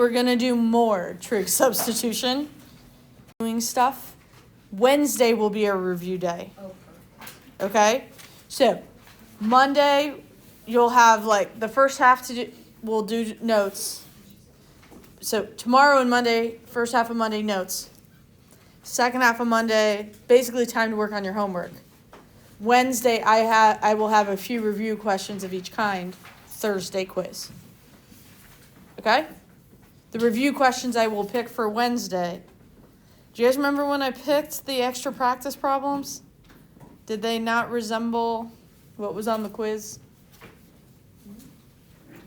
we're going to do more trig substitution. Doing stuff. Wednesday will be our review day. Okay? So, Monday, you'll have like the first half to do, we'll do notes. So, tomorrow and Monday, first half of Monday, notes. Second half of Monday, basically time to work on your homework. Wednesday, I will have a few review questions of each kind. Thursday, quiz. Okay? The review questions I will pick for Wednesday. Do you guys remember when I picked the extra practice problems? Did they not resemble what was on the quiz?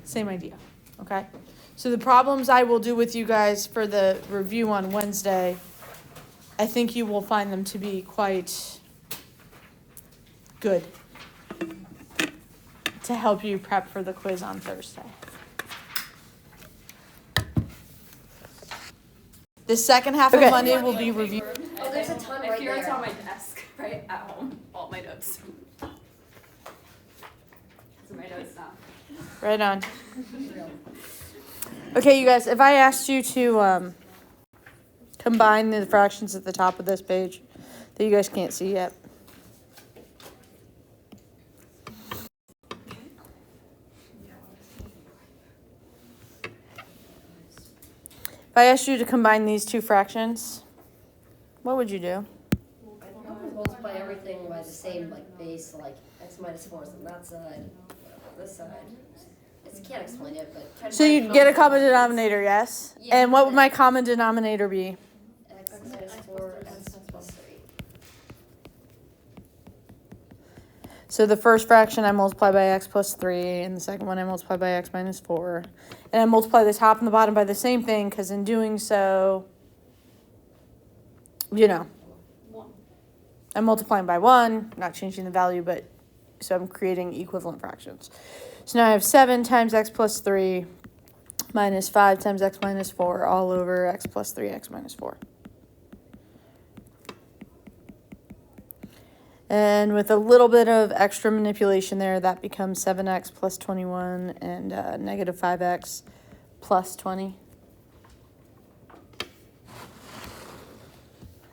Same idea. Okay? So the problems I will do with you guys for the review on Wednesday, I think you will find them to be quite good to help you prep for the quiz on Thursday. The second half of Monday will be review. Oh, there's a ton right there. Here it's on my desk, right at home, all my notes. Those are my notes now. Right on. Okay, you guys, if I asked you to combine the fractions at the top of this page that you guys can't see yet. If I asked you to combine these two fractions, what would you do? Multiply everything by the same base, like x minus 4 is on that side, on this side. I can't explain it, but... So you'd get a common denominator, yes? Yeah. And what would my common denominator be? X minus 4, x plus 3. So the first fraction I multiply by x plus 3, and the second one I multiply by x minus 4. And I multiply the top and the bottom by the same thing, because in doing so, I'm multiplying by 1, not changing the value, but so I'm creating equivalent fractions. So now I have 7 times x plus 3 minus 5 times x minus 4 all over x plus 3, x minus 4. And with a little bit of extra manipulation there, that becomes 7x plus 21 and negative 5x plus 20.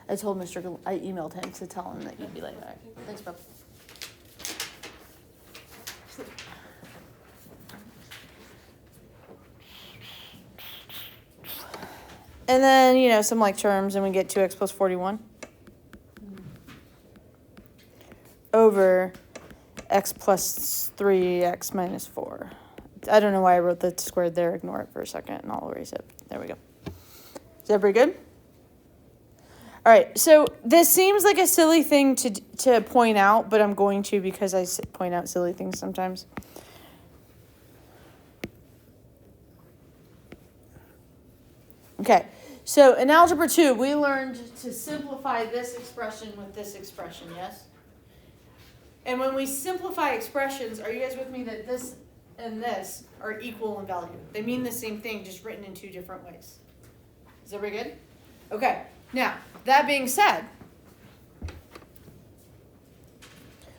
I emailed him to tell him that you'd be like, all right, thanks, bub. And then, some like terms, and we get 2x plus 41. Over x plus 3, x minus 4. I don't know why I wrote the squared there. Ignore it for a second, and I'll erase it. There we go. Is that pretty good? All right, so this seems like a silly thing to point out, but I'm going to because I point out silly things sometimes. Okay, so in Algebra 2, we learned to simplify this expression with this expression, yes? And when we simplify expressions, are you guys with me that this and this are equal in value? They mean the same thing, just written in two different ways. Is that pretty good? Okay, now, that being said,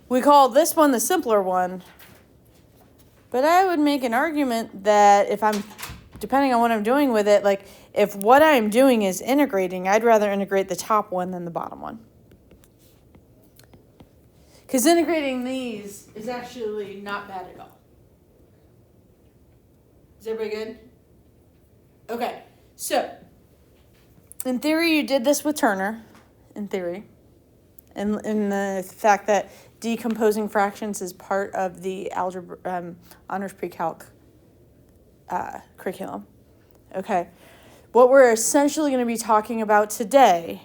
we call this one the simpler one, but I would make an argument that depending on what I'm doing with it, if what I'm doing is integrating, I'd rather integrate the top one than the bottom one. Because integrating these is actually not bad at all. Is everybody good? Okay, so in theory, you did this with Turner, in theory, and in the fact that decomposing fractions is part of the algebra honors pre-calc curriculum. Okay, what we're essentially going to be talking about today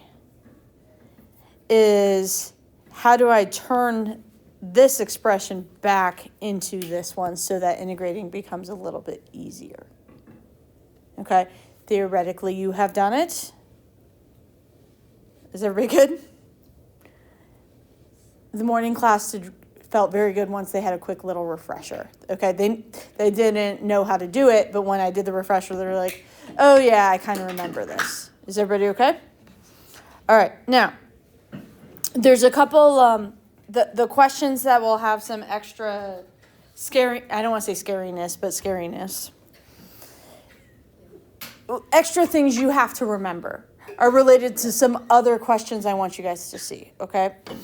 is how do I turn this expression back into this one so that integrating becomes a little bit easier. Okay, theoretically you have done it. Is everybody good? The morning class felt very good once they had a quick little refresher. Okay, they didn't know how to do it, but when I did the refresher, they were like, oh yeah, I kind of remember this. Is everybody okay? All right, now, there's a couple, the questions that will have some extra scary, I don't want to say scariness, but scariness. extra things you have to remember are related to some other questions I want you guys to see, okay? All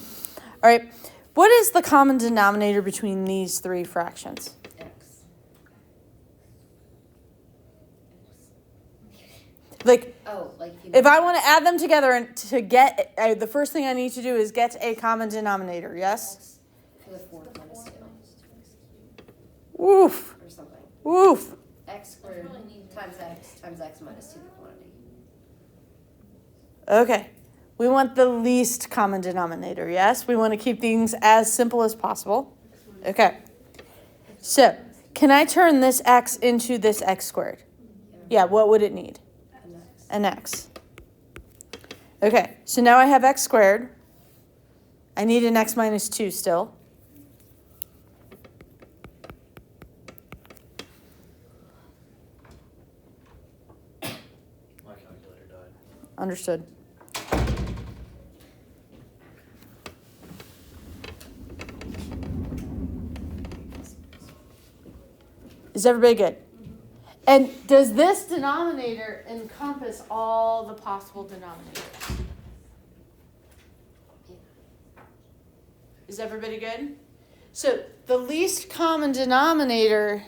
right. What is the common denominator between these three fractions? X. Like, Oh, like if I want to add them together and to get, the first thing I need to do is get a common denominator, yes? X to the fourth minus 2. Woof. Or something. Woof. X squared times x minus 2 the quantity. Okay. We want the least common denominator, yes? We want to keep things as simple as possible. Okay. So, can I turn this x into this x squared? Yeah, what would it need? An x. Okay, so now I have x squared. I need an x minus 2 still. My calculator died. Understood. Is everybody good? And does this denominator encompass all the possible denominators? Is everybody good? So the least common denominator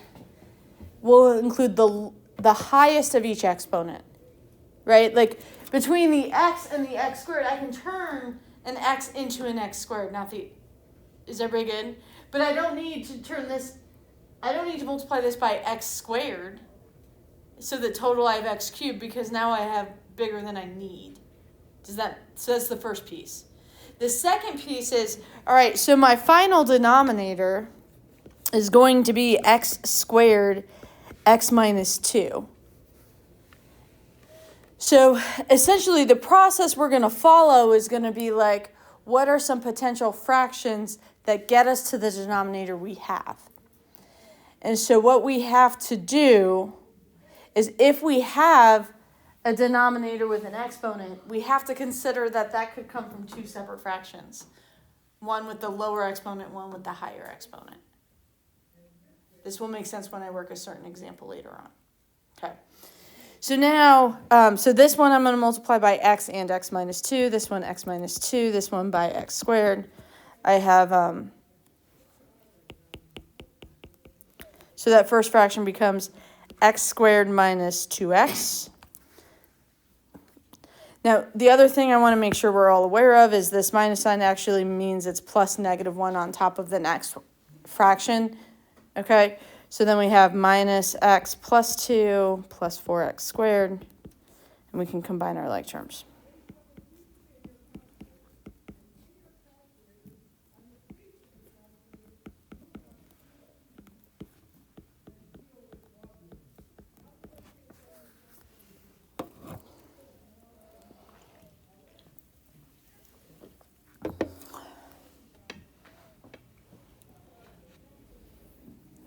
will include the highest of each exponent, right? Like between the x and the x squared, I can turn an x into an x squared, not the, is everybody good? But I don't need to turn this, I don't need to multiply this by x squared. So the total I have x cubed because now I have bigger than I need. So that's the first piece. The second piece is, all right, so my final denominator is going to be x squared, x minus 2. So essentially the process we're going to follow is going to be like, what are some potential fractions that get us to the denominator we have? And so what we have to do is if we have a denominator with an exponent, we have to consider that that could come from two separate fractions. One with the lower exponent, one with the higher exponent. This will make sense when I work a certain example later on. Okay. So now, so this one I'm going to multiply by x and x minus 2. This one x minus 2. This one by x squared. I have, so that first fraction becomes x squared minus 2x. Now, the other thing I want to make sure we're all aware of is this minus sign actually means it's plus negative 1 on top of the next fraction. Okay, so then we have minus x plus 2 plus 4x squared, and we can combine our like terms.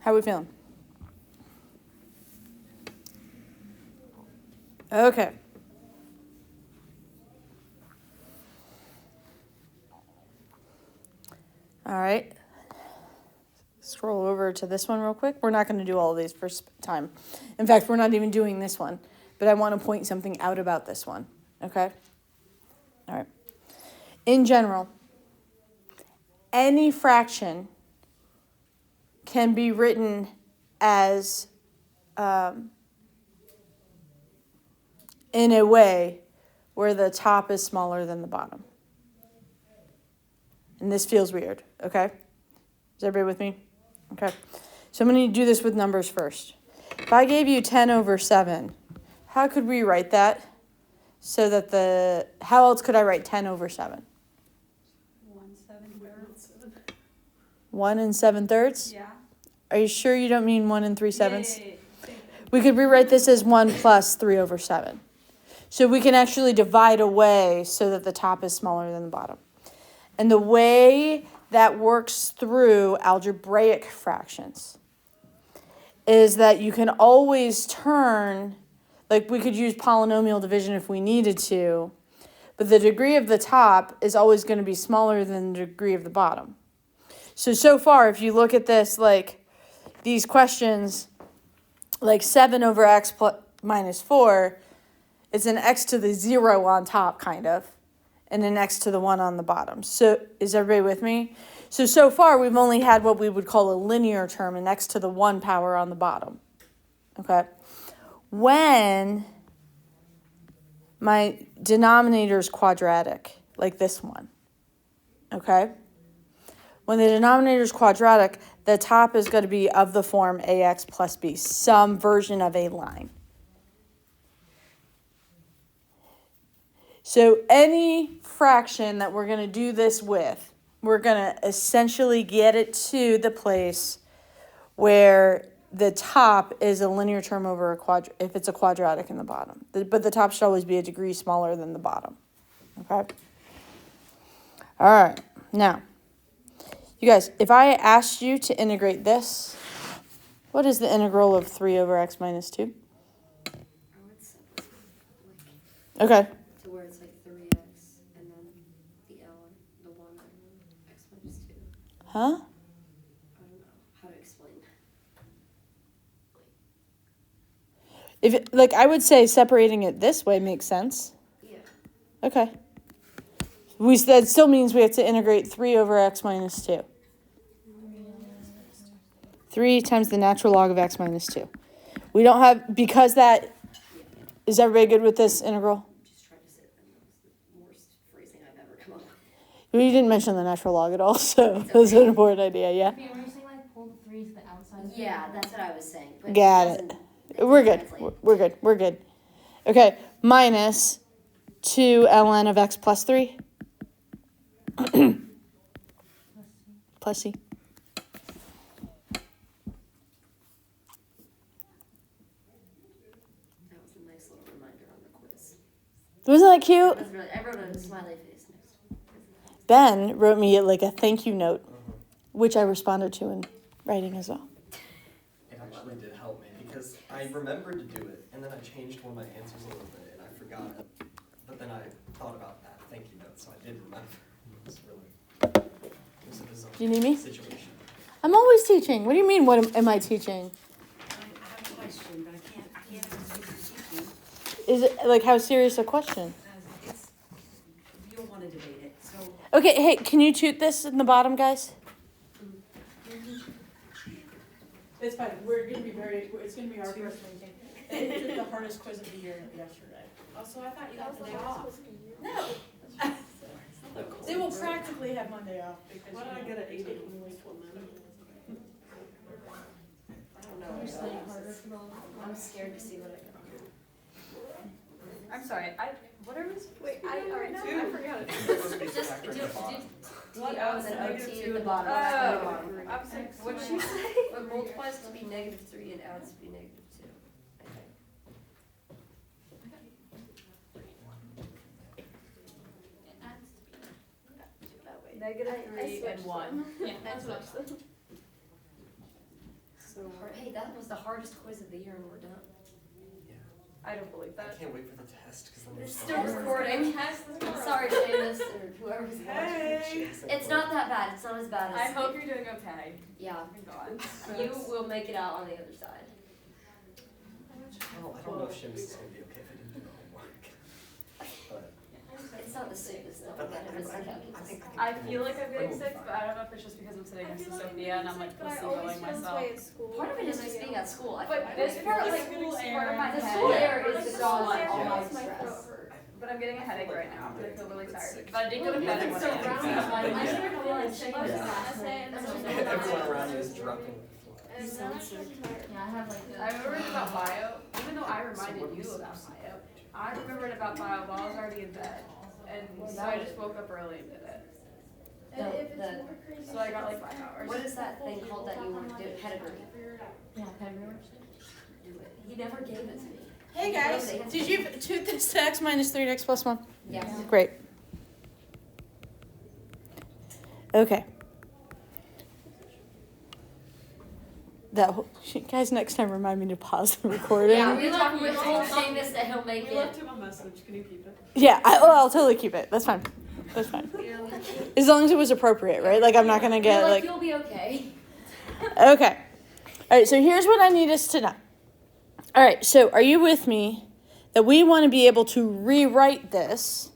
How are we feeling? Okay. All right. Scroll over to this one real quick. We're not going to do all of these first time. In fact, we're not even doing this one. But I want to point something out about this one. Okay? All right. In general, any fraction can be written as in a way where the top is smaller than the bottom. And this feels weird, okay? Is everybody with me? Okay. So I'm going to do this with numbers first. If I gave you 10 over 7, how could we write that so that how else could I write 10 over 7? 1/7. 1 and 7/3? Yeah. Are you sure you don't mean 1 and 3/7? Yeah. We could rewrite this as 1 plus 3 over 7. So we can actually divide away so that the top is smaller than the bottom. And the way that works through algebraic fractions is that you can always turn, like we could use polynomial division if we needed to, but the degree of the top is always going to be smaller than the degree of the bottom. So far, if you look at this, like these questions, like 7 over x plus minus 4, it's an x to the 0 on top, kind of, and an x to the 1 on the bottom. So is everybody with me? So far, we've only had what we would call a linear term, an x to the 1 power on the bottom. Okay? When my denominator is quadratic, like this one, okay? When the denominator is quadratic, the top is going to be of the form ax plus b, some version of a line. So any fraction that we're going to do this with, we're going to essentially get it to the place where the top is a linear term over if it's a quadratic in the bottom. But the top should always be a degree smaller than the bottom. Okay? All right. Now, you guys, if I asked you to integrate this, what is the integral of 3 over x minus 2? I would separate, Okay. to where it's like 3x and then the ln, the 1 x minus 2. Huh? I don't know how to explain. If it, like, I would say separating it this way makes sense. Yeah. Okay. That still means we have to integrate 3 over x minus 2. 3 times the natural log of x minus 2. We don't have, because that, is everybody good with this integral? Just tried to say it, and that was the worst phrasing I've ever come up with. We didn't mention the natural log at all, so that's an important idea, yeah? Were you saying like pull the 3 to the outside of the Yeah, that's what I was saying. But Got it. doesn't- We're good. translate. We're good. We're good. Okay, minus 2 ln of x plus 3. Plus c. That was a nice little reminder on the quiz. Wasn't that cute? That was really, I wrote a smiley face next to it. Ben wrote me like a thank you note, which I responded to in writing as well. It actually did help me because I remembered to do it and then I changed one of my answers a little bit and I forgot it. But then I thought about that thank you note, so I did remember. It was a bizarre Do you need me? situation. I'm always teaching. What do you mean, what am I teaching? I have a question, but I can't answer teaching. Is it like how serious a question? It's, you'll want to debate it, so. Okay, hey, can you toot this in the bottom, guys? It's fine. We're gonna be it's gonna be our first meeting. They took the hardest quiz of the year yesterday. Oh, so I thought you got the day off. No. They will practically have Monday off because. Why did I get an 8 in week one then? I don't know. I'm scared to see what I got. I'm sorry, what are we? Wait, already know. I forgot it. Just do What and else? then Negative OT two at the and bottom. Oh, I'm sorry, what'd she say? It multiplies to be -3 and adds to be -2. Okay. -3 and 1. Yeah, that's what I said. So, hey, that was the hardest quiz of the year and we're done. Yeah. I don't believe I that. can't wait for the test because then It's there's still recording. Sorry, Candace, or whoever's watching. Hey. It's not that bad. It's not as bad as. I hope you're doing okay. Yeah. Thank God. You will make it out on the other side. Well, I don't know if Seamus is going to be okay if I didn't do the homework. But It's not the sickness though. But It's the I calculus. think I feel like I'm getting sick, but I don't know if it's just because I'm sitting next to Sophia and I'm like placeboing myself. Part of it is just being at school. I But feel this like. part, The like, is part of my school head. air is the cause of all my stress. But I'm getting a headache right now, and I feel really tired. But I did go to bed at It's 1 around a.m. my- I started feeling sick Yeah. this last night. everyone around you is dropping. Yeah, I have like the. I remembered about bio, even though I reminded you about bio. I remembered about bio while I was already in bed, and so I just woke up early and did it. So I got like 5 hours. What is that thing called that you were doing? Pedigree. Yeah, February. Do it. He never gave it to me. Hey guys, did you toot this to x minus 3 to x plus 1? Yes. Great. Okay. Guys, next time remind me to pause the recording. Yeah, we told Seamus that he'll make We it. left him a message, can you keep it? Yeah, I'll totally keep it. That's fine. That's fine. As long as it was appropriate, right? Like I'm not gonna get You're like. you'll be okay. Okay. All right. So here's what I need us to know. All right, so are you with me that we want to be able to rewrite this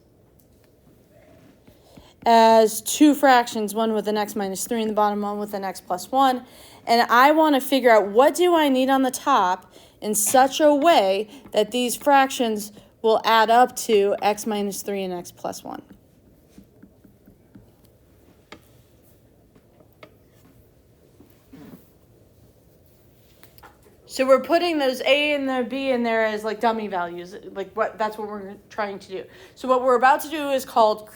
as two fractions, one with an x minus 3 in the bottom, one with an x plus 1. And I want to figure out what do I need on the top in such a way that these fractions will add up to x minus 3 and x plus 1. So we're putting those a and the b in there as like dummy values, that's what we're trying to do. So what we're about to do is called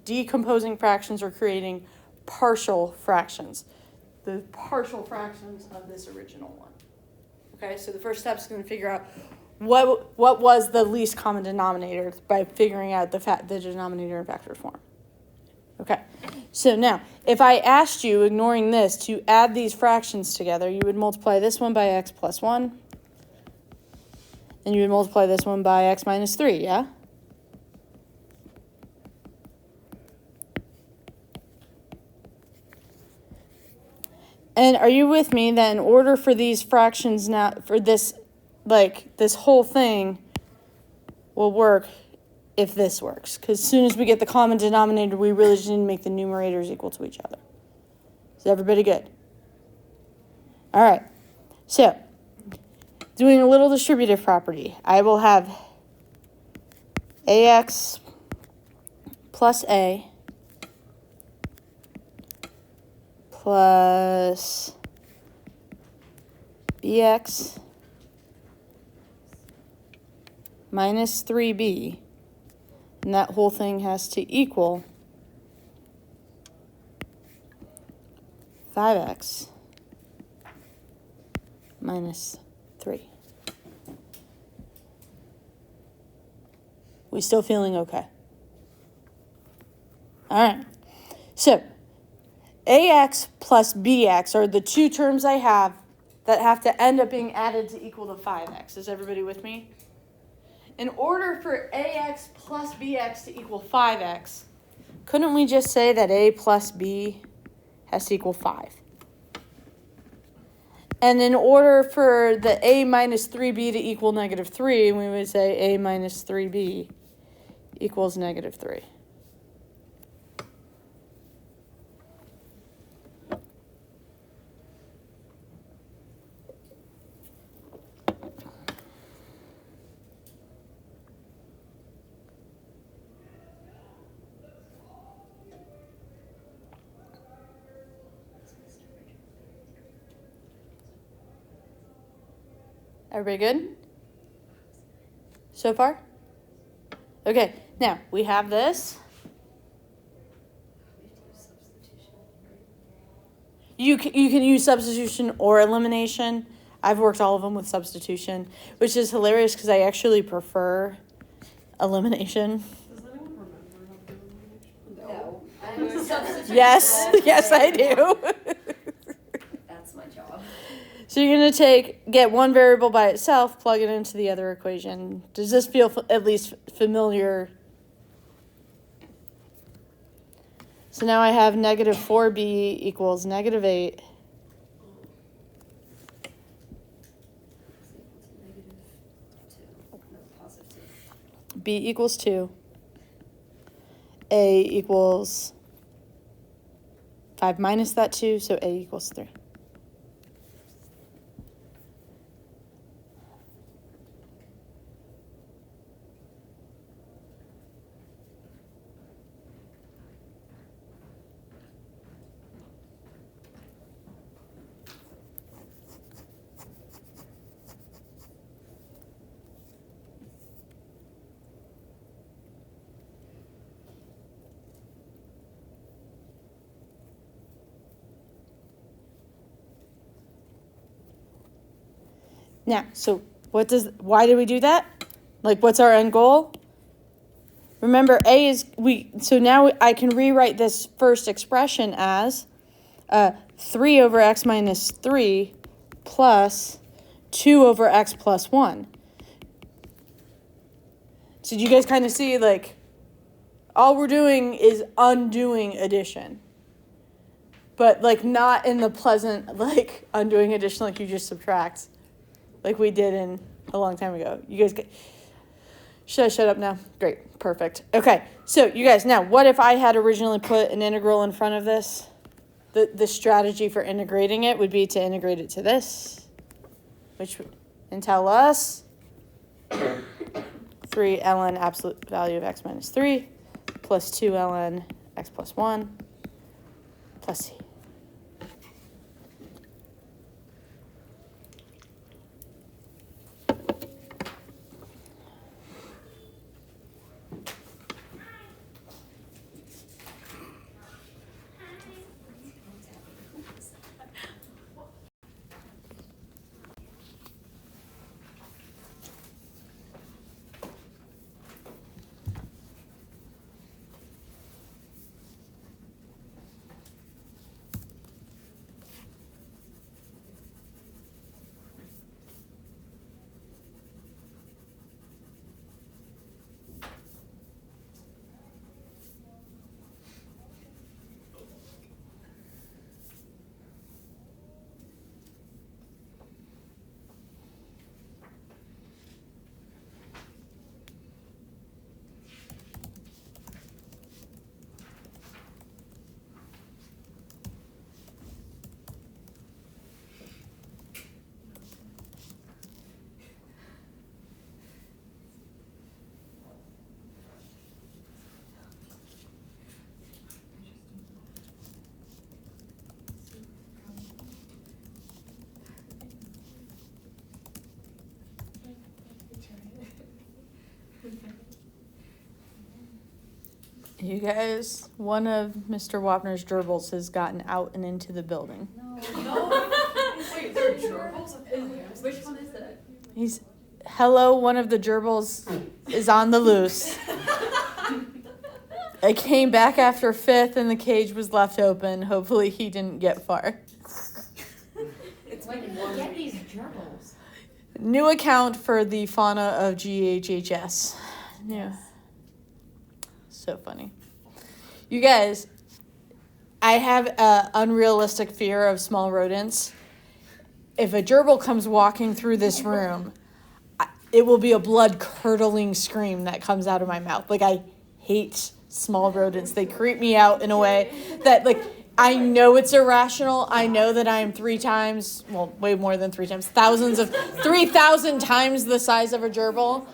decomposing fractions or creating partial fractions. The partial fractions of this original one. Okay, so the first step is going to figure out what was the least common denominator by figuring out the denominator in factor form. Okay, so now if I asked you, ignoring this, to add these fractions together, you would multiply this one by x plus 1, and you would multiply this one by x minus 3, yeah? And are you with me that in order for these fractions now, for this, this whole thing will work if this works? Because as soon as we get the common denominator, we really just need to make the numerators equal to each other. Is everybody good? All right. So, doing a little distributive property, I will have ax plus a plus bx minus 3b, and that whole thing has to equal 5x minus 3. We still feeling okay? All right. So, ax plus bx are the two terms I have that have to end up being added to equal to 5x. Is everybody with me? In order for ax plus bx to equal 5x, couldn't we just say that a plus b has to equal 5? And in order for the a minus 3b to equal negative 3, we would say a minus 3b equals negative 3. Everybody good? So far? Okay, now we have this. You can use substitution or elimination. I've worked all of them with substitution, which is hilarious because I actually prefer elimination. Does anyone remember how to No. I was substituting. Yes, I do. That's my job. So you're going to get one variable by itself, plug it into the other equation. Does this feel at least familiar? So now I have negative 4b equals negative 8. B equals 2. A equals 5 minus that 2, so A equals 3. Now, so why do we do that? Like, what's our end goal? Remember, so now I can rewrite this first expression as 3 over x minus 3 plus 2 over x plus 1. So do you guys kind of see, like, all we're doing is undoing addition. But, like, not in the pleasant, like, undoing addition like you just subtract. Like we did in a long time ago. You guys get... Should I shut up now? Great. Perfect. Okay. So, you guys, now, what if I had originally put an integral in front of this? The strategy for integrating it would be to integrate it to this, and tell us 3 ln absolute value of x minus 3 plus 2 ln x plus 1 plus c. You guys, one of Mr. Wapner's gerbils has gotten out and into the building. Wait, there are gerbils? Which one is that? He's, hello, one of the gerbils is on the loose. I came back after 5th and the cage was left open. Hopefully he didn't get far. Where did you get these gerbils? New account for the fauna of GHHS. Yeah. So funny. You guys, I have an unrealistic fear of small rodents. If a gerbil comes walking through this room, it will be a blood-curdling scream that comes out of my mouth. Like, I hate small rodents. They creep me out in a way that, like, I know it's irrational. I know that I am 3 times, well, way more than 3 times, 3,000 times the size of a gerbil.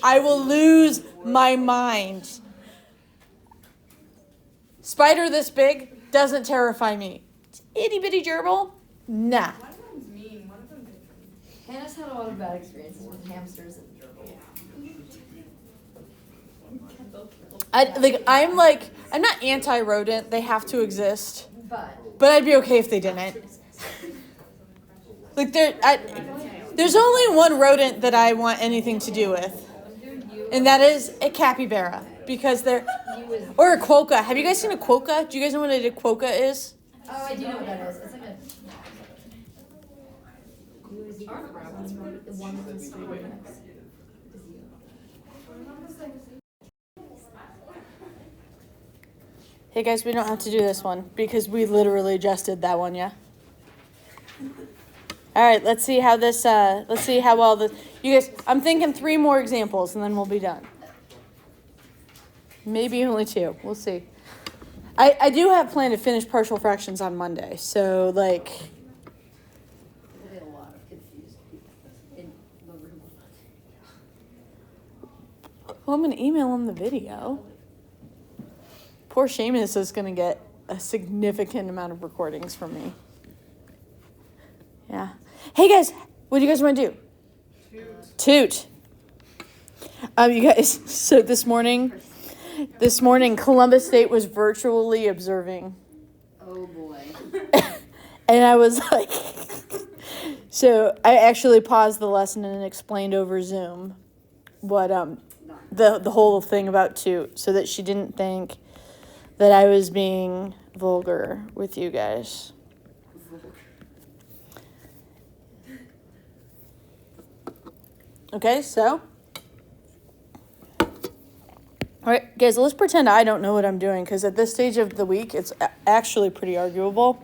I will lose my mind. Spider this big doesn't terrify me. Itty bitty gerbil? Nah. One of them's mean, one of them is. Hannah's had a lot of bad experiences with hamsters and gerbils. I'm not anti-rodent. They have to exist. But But I'd be okay if they didn't. Like, there's only one rodent that I want anything to do with. And that is a capybara. Because they're... Or a quokka. Have you guys seen a quokka? Do you guys know what a quokka is? oh, I do know what that is. It's like a. The one with the spider next. Hey guys, we don't have to do this one because we literally just did that one, yeah? All right, let's see how well this, you guys, I'm thinking 3 more examples and then we'll be done. Maybe only 2, we'll see. I do have planned to finish partial fractions on Monday, so like. There'll be a lot of confused people in the room. Well, I'm gonna email him the video. Poor Seamus is gonna get a significant amount of recordings from me. Yeah. Hey guys, what do you guys want to do? Toot. You guys, so this morning, Columbus State was virtually observing. Oh boy. And I was like, so I actually paused the lesson and explained over Zoom what the whole thing about toot, so that she didn't think that I was being vulgar with you guys. Okay, so. All right, guys, let's pretend I don't know what I'm doing, because at this stage of the week, it's actually pretty arguable.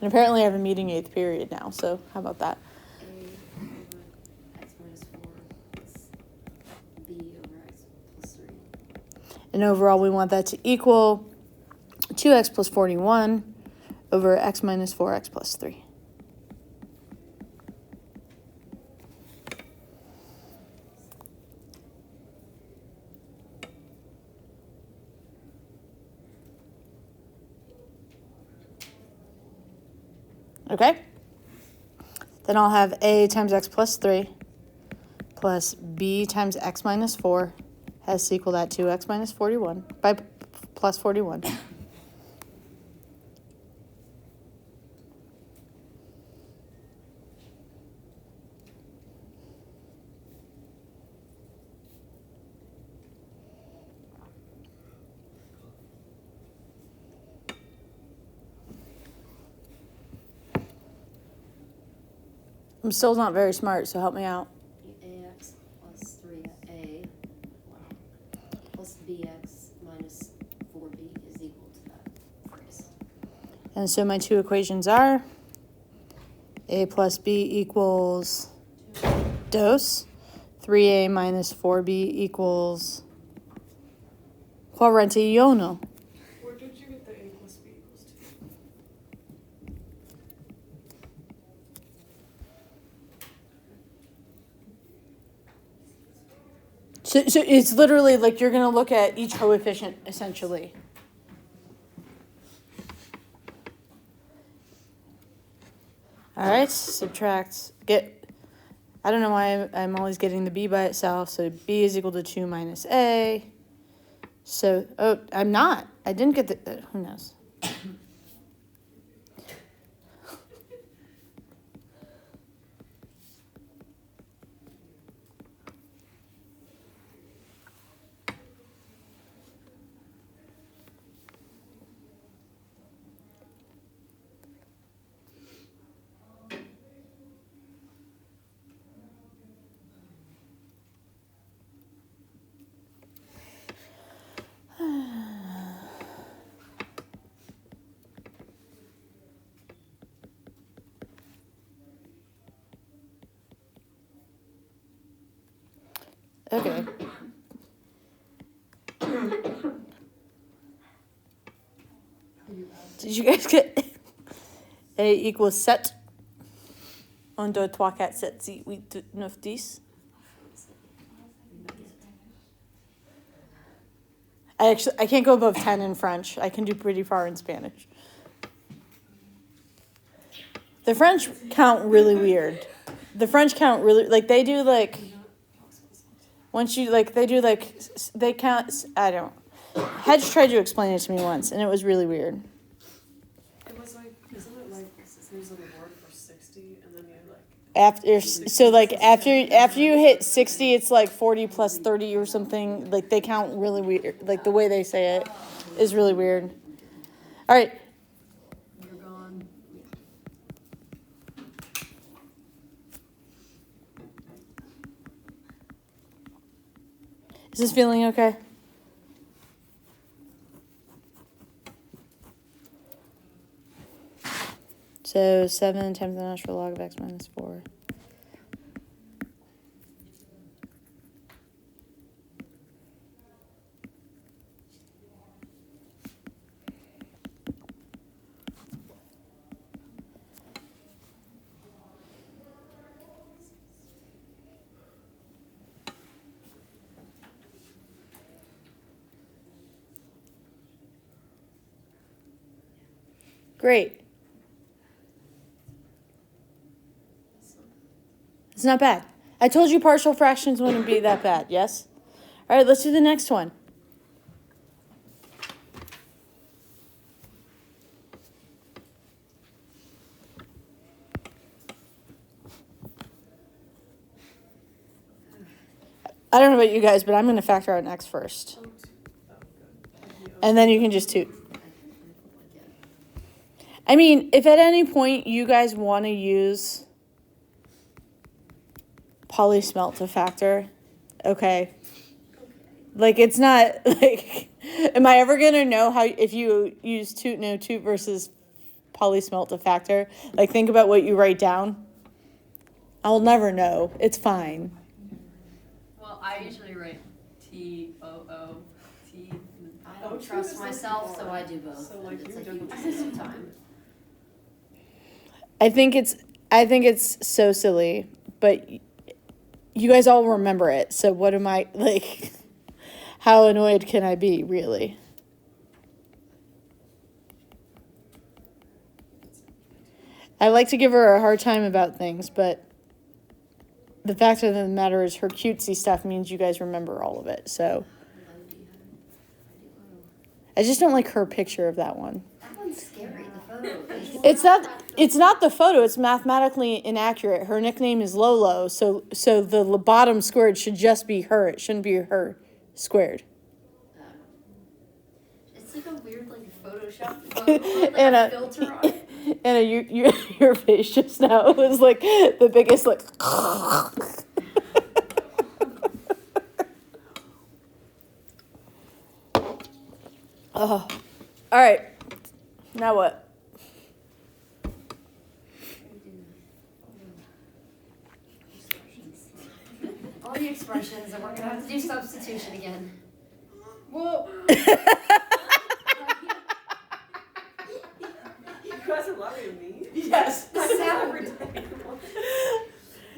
And apparently I have a meeting 8th period now, so how about that? X minus 4 And overall, we want that to equal 2x plus 41 over x minus 4x plus 3. Okay? Then I'll have a times x plus 3 plus b times x minus 4 has to equal that 2x minus 41 by plus 41. I'm still not very smart, so help me out. ax plus 3a plus bx minus 4b is equal to that phrase. And so my two equations are a plus b equals dose, 3a minus 4b equals quarantillo. Where did you get the a plus b equals 2? So it's literally like you're going to look at each coefficient, essentially. All right, subtract, I don't know why I'm always getting the b by itself, so b is equal to 2 minus a. So, oh, I'm not. I didn't get the, who knows? Okay. Did you guys get a equals 7? 1, 2, 3, 4, 5, 6, 7, 8, 9, 10. I can't go above 10 in French. I can do pretty far in Spanish. The French count really weird. The French count really, like, they do, like, once you, like, they do, like, they count, I don't. Hedge tried to explain it to me once, and it was really weird. It was like, isn't it like, there's like a word for 60, and then you like. After you hit 60, it's like 40 plus 30 or something. Like, they count really weird. Like, the way they say it is really weird. All right. You're gone. Is this feeling okay? So 7 times the natural log of x minus 4. Great. It's not bad. I told you partial fractions wouldn't be that bad, yes? All right, let's do the next one. I don't know about you guys, but I'm going to factor out an x first. And then you can just toot. I mean, if at any point you guys want to use polysmelt to factor, okay. Like, it's not, like, am I ever going to know how, if you use toot, no toot versus polysmelt to factor? Like, think about what you write down. I'll never know. It's fine. Well, I usually write TOO, T. I Oh, don't true trust is like myself, more. so I do both. So, like, It's you like don't- you waste of time. I think it's so silly, but you guys all remember it. So what am I like? How annoyed can I be, really? I like to give her a hard time about things, but the fact of the matter is her cutesy stuff means you guys remember all of it. So I just don't like her picture of that one. That one's scary, the photo. It's not the photo, it's mathematically inaccurate. Her nickname is Lolo, so the bottom squared should just be her. It shouldn't be her squared. It's like a weird, like, Photoshop photo with, like, And a filter on it. And your face just now was like the biggest like. Oh, all right. Now what? All the expressions, and we're gonna have to do substitution again. Well, you guys are laughing at me. Yes. Sound.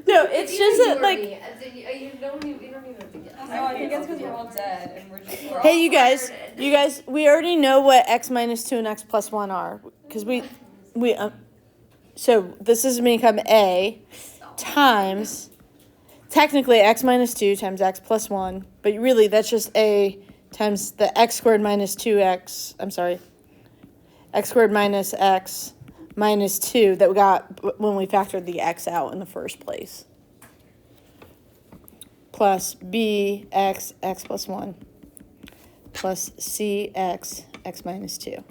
No, it's just that like. You don't even have to guess. No, I think it's because we're all dead and we're just. Hey, you guys, we already know what x minus 2 and x plus 1 are because we so this is going to become a times technically x minus 2 times x plus 1, but really that's just a times the x squared minus 2x, I'm sorry, x squared minus x minus 2 that we got when we factored the x out in the first place, plus b x plus 1 plus c x minus 2.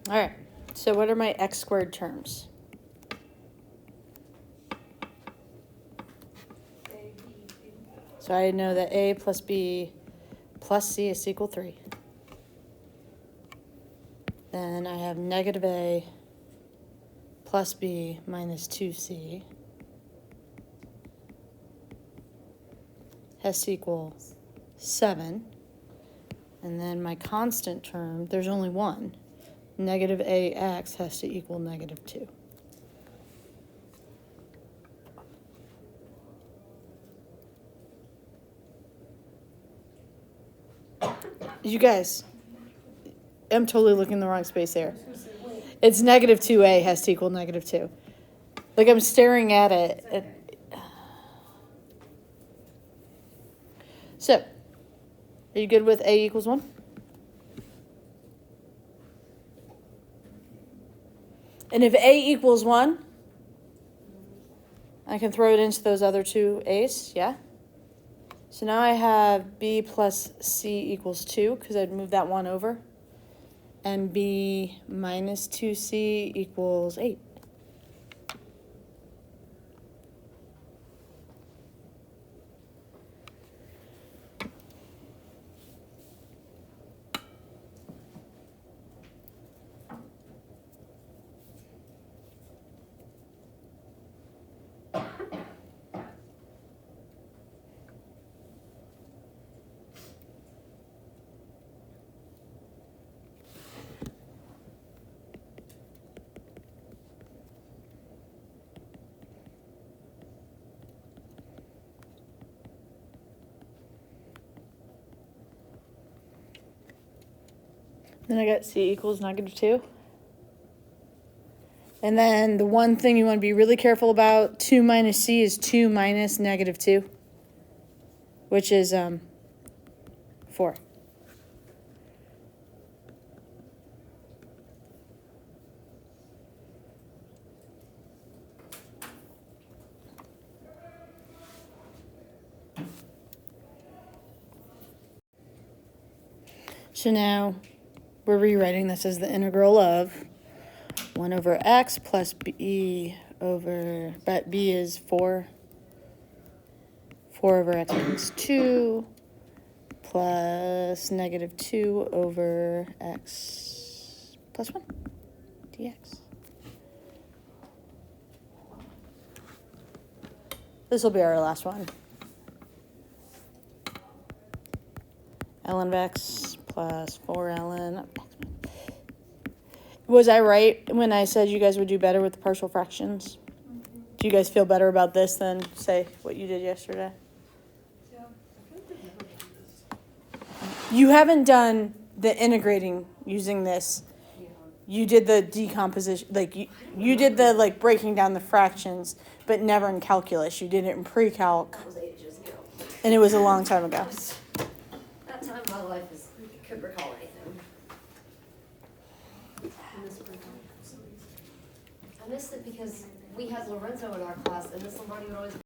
All right, so what are my x squared terms? So I know that a plus b plus c is equal 3. Then I have negative a plus b minus 2c has to equal 7. And then my constant term, there's only one. Negative ax has to equal negative 2. You guys, I'm totally looking in the wrong space there. It's negative 2a has to equal negative 2. Like I'm staring at it. So, are you good with a equals 1? And if a equals 1, I can throw it into those other two a's, yeah? So now I have b plus c equals 2, because I'd move that 1 over. And b minus 2c equals 8. Then I got c equals -2. And then the one thing you want to be really careful about, 2 minus c is 2 minus -2, which is 4. So now we're rewriting this as the integral of 1 over x plus b over, but b is 4. 4 over x minus 2 plus -2 over x plus 1 dx. This will be our last one. ln of x plus 4 ln of x. Was I right when I said you guys would do better with the partial fractions? Do you guys feel better about this than, say, what you did yesterday? You haven't done the integrating using this. You did the decomposition, like you did the like breaking down the fractions, but never in calculus. You did it in pre-calc, That was ages ago. and it was a long time ago. That time of my life is, could recall anything. I missed it because we had Lorenzo in our class, and Miss Lombardi would always